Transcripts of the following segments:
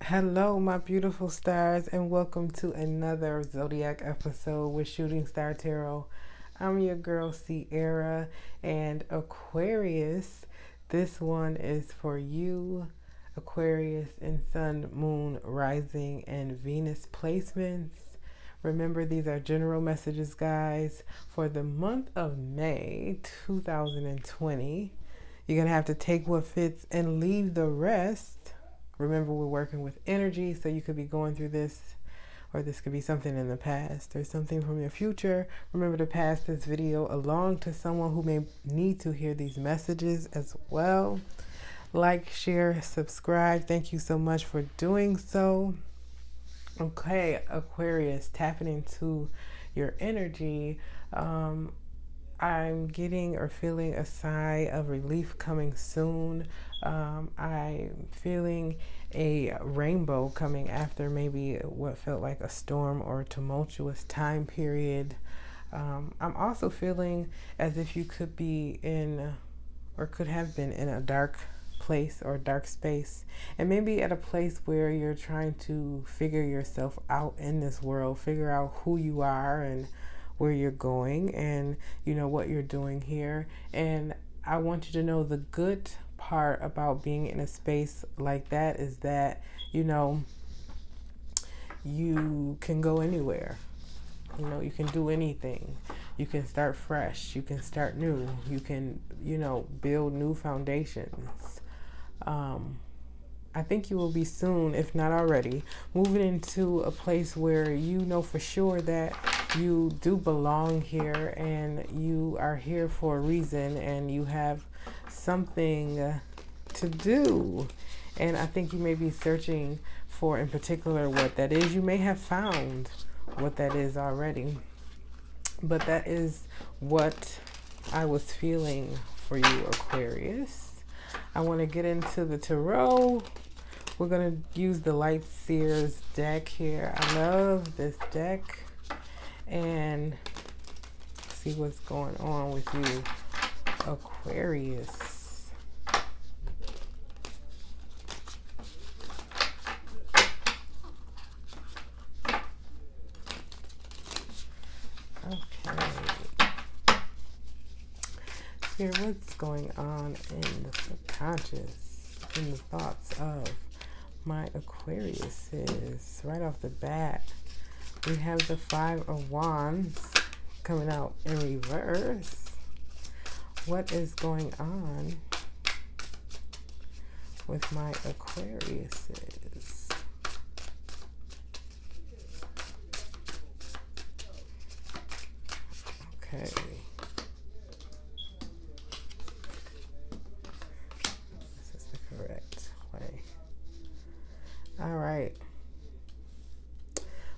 Hello, my beautiful stars, and welcome to another Zodiac episode with Shooting Star Tarot. I'm your girl, Sierra, and Aquarius. This one is for you, Aquarius, in Sun, Moon, Rising, and Venus placements. Remember, these are general messages, guys, for the month of May 2020. You're going to have to take what fits and leave the rest. Remember, we're working with energy, so you could be going through this, or this could be something in the past or something from your future. Remember to pass this video along to someone who may need to hear these messages as well. Like, share, subscribe. Thank you so much for doing so. Okay, Aquarius, tapping into your energy. I'm getting or feeling a sigh of relief coming soon. I'm feeling a rainbow coming after maybe what felt like a storm or a tumultuous time period. I'm also feeling as if you could be in, or could have been in, a dark place or dark space, and maybe at a place where you're trying to figure yourself out in this world, figure out who you are and where you're going, and you know what you're doing here. And I want you to know the good part about being in a space like that is that you can go anywhere. You can do anything. You can start fresh, you can start new, you can build new foundations. I think you will be soon, if not already, moving into a place where you know for sure that you do belong here and you are here for a reason and you have something to do. And I think you may be searching for, in particular, what that is. You may have found what that is already, but that is what I was feeling for you, Aquarius. I want to get into the tarot. We're going to use the Lightseers deck here. I love this deck. And see what's going on with you, Aquarius. Okay. Here, what's going on in the subconscious, in the thoughts of my Aquarius is right off the bat. We have the Five of Wands coming out in reverse. What is going on with my Aquariuses? Okay. This is the correct way. All right.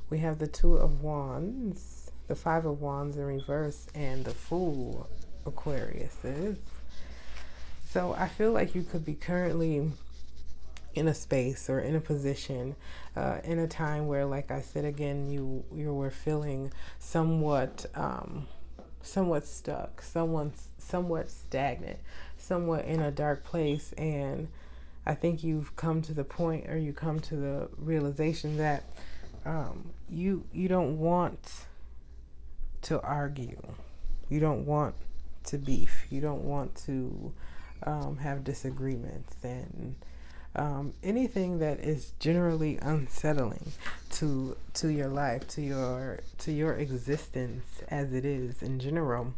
We have the Two of Wands, the Five of Wands in reverse, and the Fool, Aquariuses. So I feel like you could be currently in a space or in a position, in a time where, like I said again, you were feeling somewhat stuck, somewhat stagnant, somewhat in a dark place. And I think you've come to the point, or you come to the realization that you don't want to argue, you don't want to beef, you don't want to have disagreements, and anything that is generally unsettling to your life, to your existence as it is in general.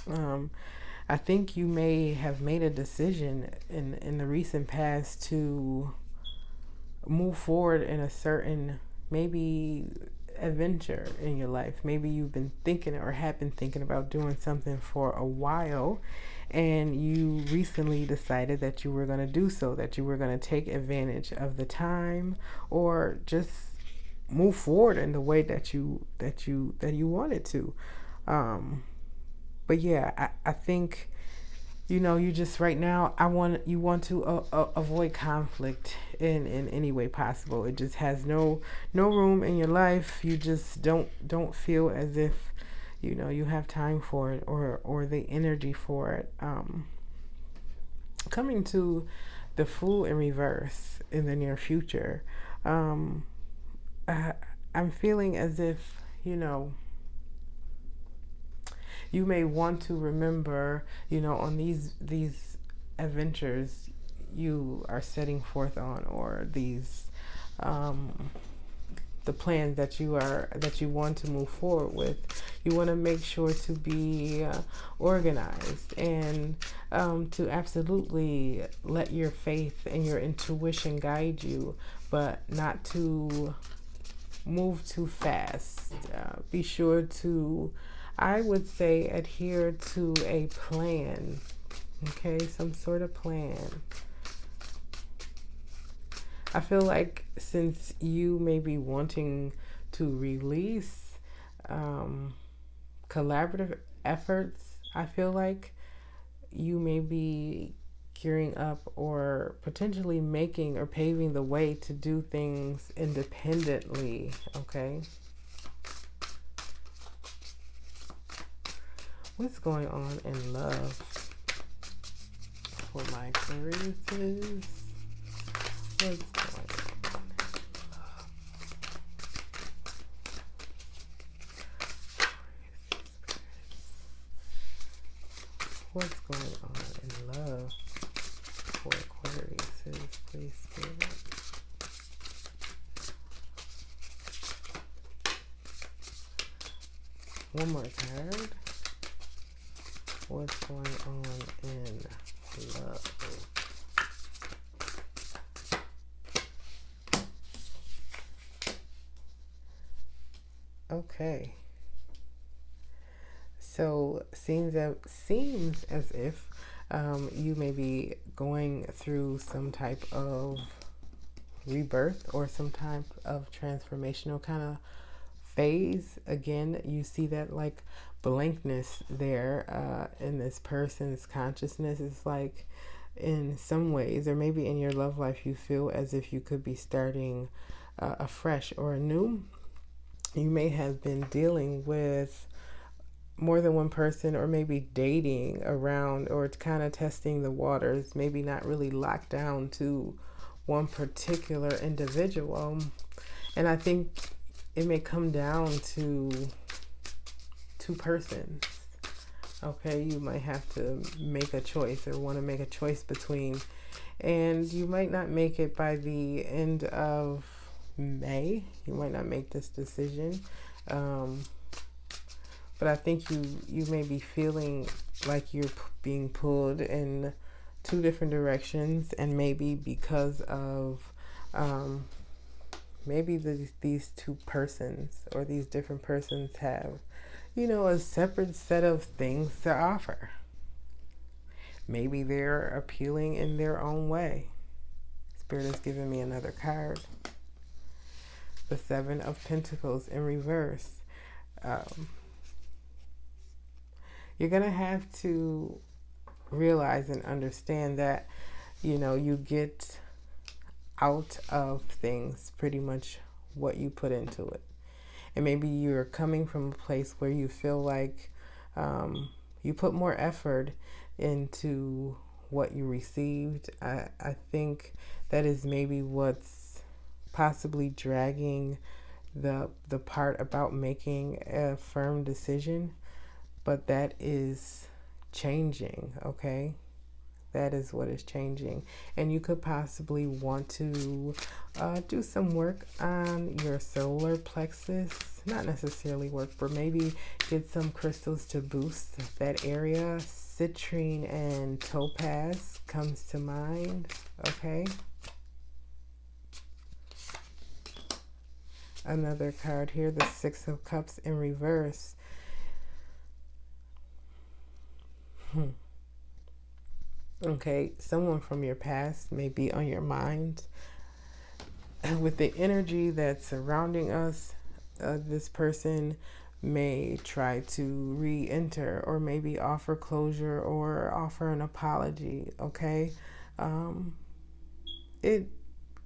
I think you may have made a decision in the recent past to move forward in a certain, maybe, adventure in your life. Maybe you've been thinking or have been thinking about doing something for a while, and you recently decided that you were going to do so, that you were going to take advantage of the time, or just move forward in the way that you wanted to. But yeah, I think you just right now, you want to avoid conflict in any way possible. It just has no room in your life. You just don't feel as if you have time for it, or the energy for it. Coming to the Fool in reverse in the near future. Um, I, I'm feeling as if, you may want to remember, on these adventures you are setting forth on, or these the plans that you want to move forward with. You want to make sure to be organized, and to absolutely let your faith and your intuition guide you, but not to move too fast. Be sure to, I would say, adhere to a plan. Okay, some sort of plan. I feel like since you may be wanting to release collaborative efforts, I feel like you may be gearing up or potentially making or paving the way to do things independently. Okay. What's going on in love for my Aquariuses? What's going on in love? What's going on in love for Aquariuses, please, Spirit? One more card. What's going on in love? Okay. So seems as if you may be going through some type of rebirth or some type of transformational kind of phase. Again, you see that like blankness there in this person's consciousness. It's like in some ways, or maybe in your love life, you feel as if you could be starting afresh or anew. You may have been dealing with more than one person, or maybe dating around, or kind of testing the waters, maybe not really locked down to one particular individual. And I think it may come down to two persons. Okay, you might have to make a choice, or want to make a choice between, and you might not make it by the end of May. You might not make this decision. But I think you may be feeling like you're being pulled in two different directions, and maybe because of maybe these two persons, or these different persons, have, a separate set of things to offer. Maybe they're appealing in their own way. Spirit has given me another card. The Seven of Pentacles in reverse. You're going to have to realize and understand that, you get out of things pretty much what you put into it. And maybe you're coming from a place where you feel like you put more effort into what you received. I think that is maybe what's possibly dragging the part about making a firm decision. But that is changing, okay? That is what is changing. And you could possibly want to do some work on your solar plexus. Not necessarily work, but maybe get some crystals to boost that area. Citrine and topaz comes to mind, okay? Another card here, the Six of Cups in reverse. Okay, someone from your past may be on your mind. With the energy that's surrounding us, this person may try to re-enter, or maybe offer closure, or offer an apology, okay? It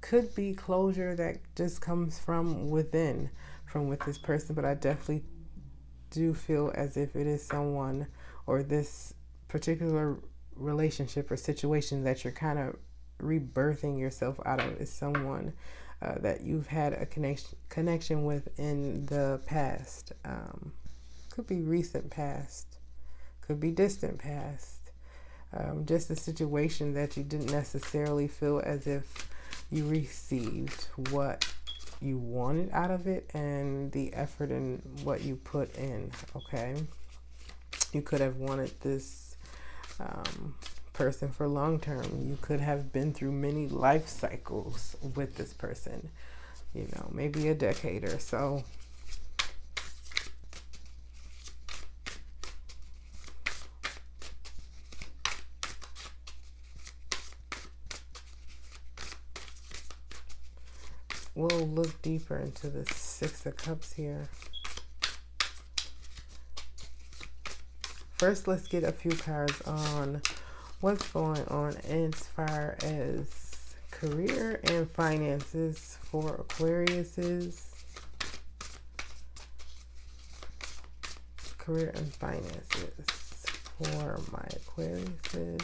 could be closure that just comes from within, from with this person, but I definitely do feel as if it is someone, or this particular relationship or situation that you're kind of rebirthing yourself out of is someone that you've had a connection with in the past. Could be recent past, could be distant past. Just a situation that you didn't necessarily feel as if you received what you wanted out of it and the effort and what you put in. Okay, you could have wanted this person for long term. You could have been through many life cycles with this person, you know, maybe a decade or so. We'll look deeper into the Six of Cups here. First, let's get a few cards on what's going on as far as career and finances for Aquariuses. Career and finances for my Aquariuses.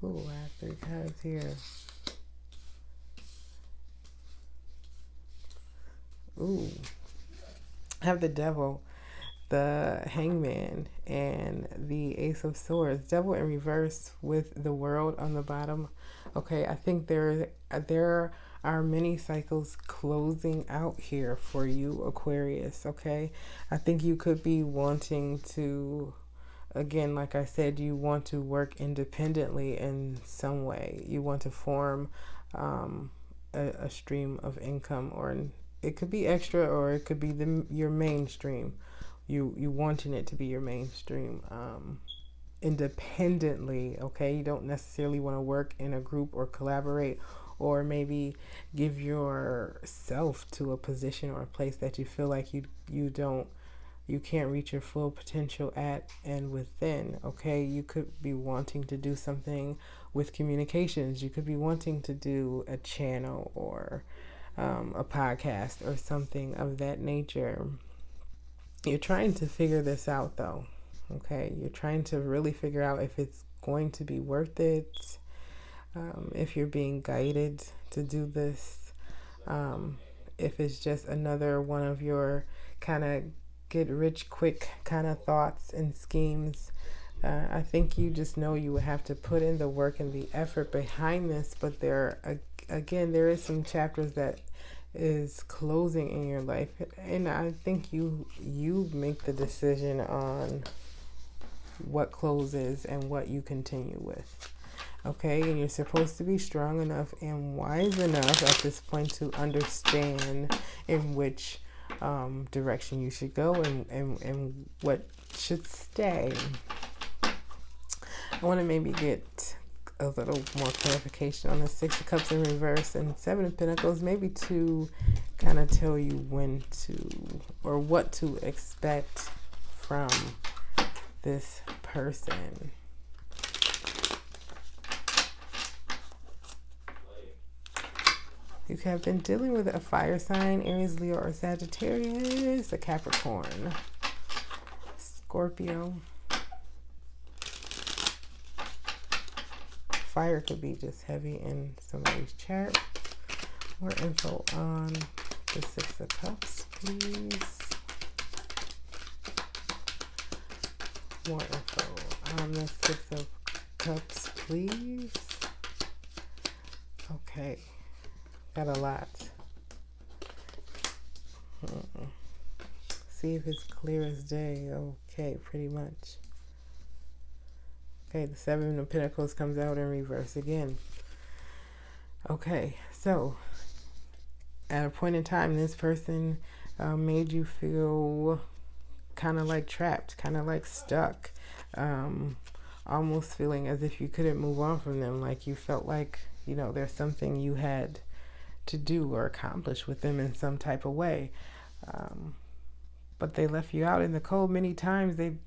Ooh, I have 3 cards here. Ooh, I have the Devil, the Hangman, and the Ace of Swords. Devil in reverse with the World on the bottom. Okay, I think there are many cycles closing out here for you, Aquarius. Okay, I think you could be wanting to, again, like I said, you want to work independently in some way. You want to form a stream of income, or it could be extra, or it could be your mainstream. You wanting it to be your mainstream independently. Okay, you don't necessarily want to work in a group or collaborate, or maybe give yourself to a position or a place that you feel like you can't reach your full potential at and within. Okay, you could be wanting to do something with communications. You could be wanting to do a channel or a podcast or something of that nature. You're trying to figure this out though. Okay, you're trying to really figure out if it's going to be worth it, if you're being guided to do this, if it's just another one of your kind of get rich quick kind of thoughts and schemes. I think you just know you would have to put in the work and the effort behind this, but there is some chapters that is closing in your life, and I think you make the decision on what closes and what you continue with. Okay, and you're supposed to be strong enough and wise enough at this point to understand in which direction you should go and what should stay. I want to maybe get a little more clarification on the Six of Cups in reverse and Seven of Pentacles, maybe to kind of tell you when to or what to expect from this person. You have been dealing with a fire sign, Aries, Leo, or Sagittarius, a Capricorn, Scorpio. Fire could be just heavy in somebody's chart. More info on the Six of Cups, please. More info on the Six of Cups, please. Okay, got a lot. See if it's clear as day. Okay, pretty much. Okay, the Seven of Pentacles comes out in reverse again. Okay, so at a point in time, this person made you feel kind of like trapped, kind of like stuck, almost feeling as if you couldn't move on from them, like you felt like, you know, there's something you had to do or accomplish with them in some type of way. But they left you out in the cold many times. They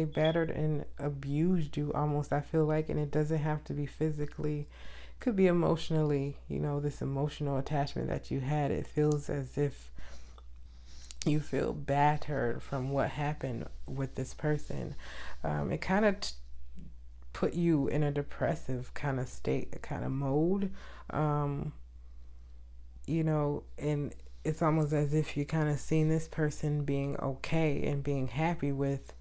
battered and abused you almost, I feel like, and it doesn't have to be physically. It could be emotionally, you know, this emotional attachment that you had. It feels as if you feel battered from what happened with this person. It kind of put you in a depressive kind of state, kind of mode. You know, and it's almost as if you kind of seen this person being okay and being happy with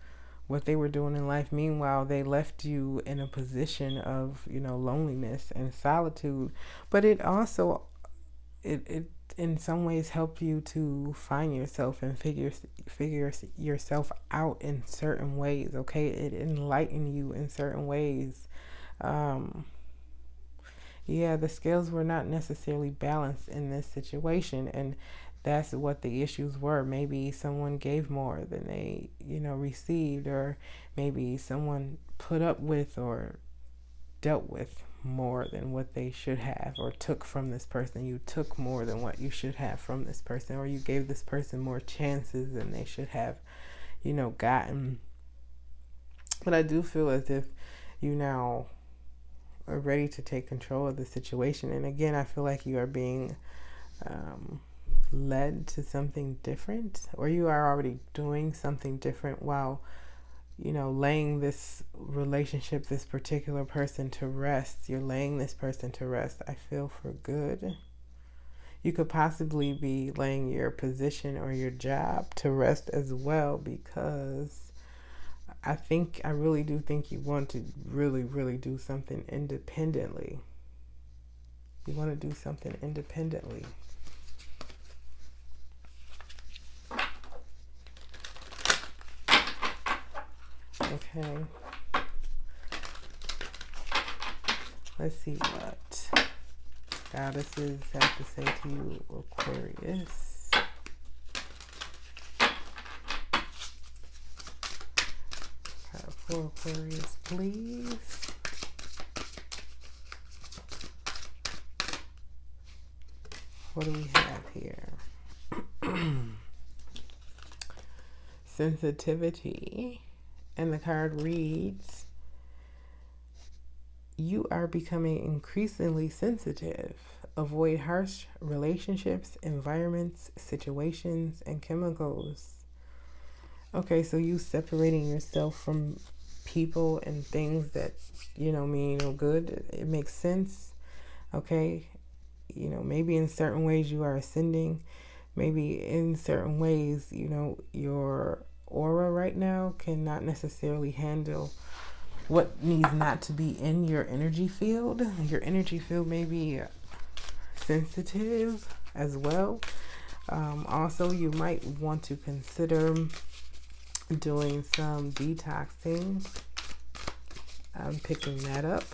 what they were doing in life. Meanwhile, they left you in a position of, you know, loneliness and solitude. But it also, it in some ways helped you to find yourself and figure yourself out in certain ways. Okay, it enlightened you in certain ways. Um, yeah, the scales were not necessarily balanced in this situation, and that's what the issues were. Maybe someone gave more than they, you know, received, or maybe someone put up with or dealt with more than what they should have, or took from this person. You took more than what you should have from this person, or you gave this person more chances than they should have, you know, gotten. But I do feel as if you now are ready to take control of the situation. And again, I feel like you are being led to something different, or you are already doing something different while, you know, laying this relationship, this particular person to rest. You're laying this person to rest, I feel, for good. You could possibly be laying your position or your job to rest as well, because I really do think you want to really do something independently. You want to do something independently. Okay. Let's see what goddesses have to say to you, Aquarius. For Aquarius, please. What do we have here? Sensitivity. And the card reads, you are becoming increasingly sensitive. Avoid harsh relationships, environments, situations, and chemicals. Okay, so you separating yourself from people and things that, you know, mean no good. It makes sense. Okay, you know, maybe in certain ways you are ascending. Maybe in certain ways, you know, your aura right now cannot necessarily handle what needs not to be in your energy field. Your energy field may be sensitive as well. Also, you might want to consider doing some detoxing. I'm picking that up.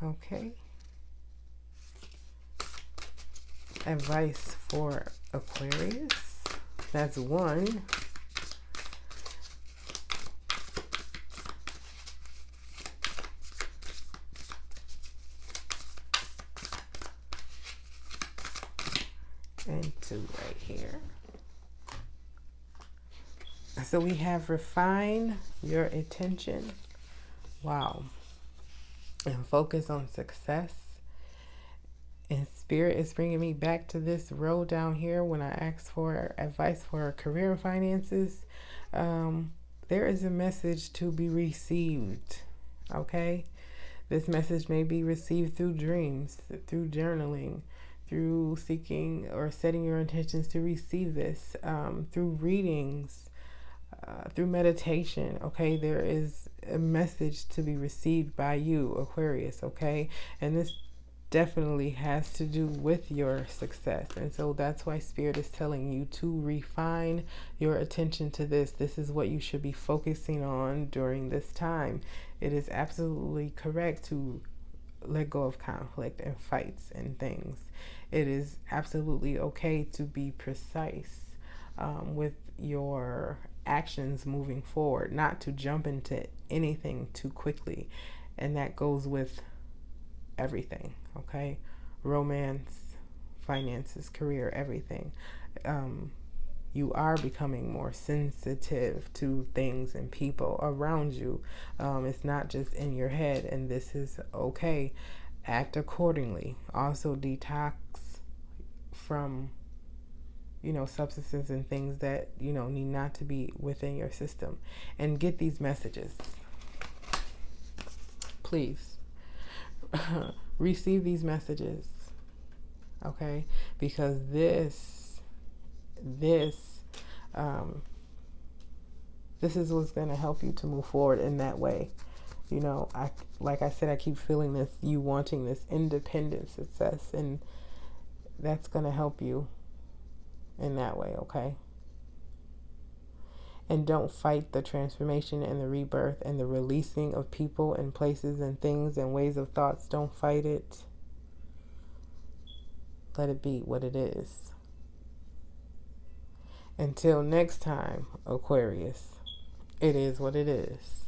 Okay. Advice for Aquarius. That's one. And two right here. So we have refine your attention. Wow. And focus on success. And Spirit is bringing me back to this row down here when I asked for advice for career and finances. There is a message to be received. Okay? This message may be received through dreams, through journaling, through seeking or setting your intentions to receive this, through readings, through meditation. Okay, there is a message to be received by you, Aquarius. Okay, and this definitely has to do with your success, and so that's why Spirit is telling you to refine your attention to this. This is what you should be focusing on during this time. It is absolutely correct to let go of conflict and fights and things. It is absolutely okay to be precise with your actions moving forward, not to jump into anything too quickly. And that goes with everything, okay? Romance, finances, career, everything. You are becoming more sensitive to things and people around you. It's not just in your head, and this is okay. Act accordingly. Also detox from substances and things that, need not to be within your system. And get these messages. Please. Receive these messages. Okay? Because this is what's going to help you to move forward in that way. Like I said, I keep feeling this, you wanting this independent success, and that's going to help you in that way, okay? And don't fight the transformation and the rebirth and the releasing of people and places and things and ways of thoughts. Don't fight it. Let it be what it is. Until next time, Aquarius, it is what it is.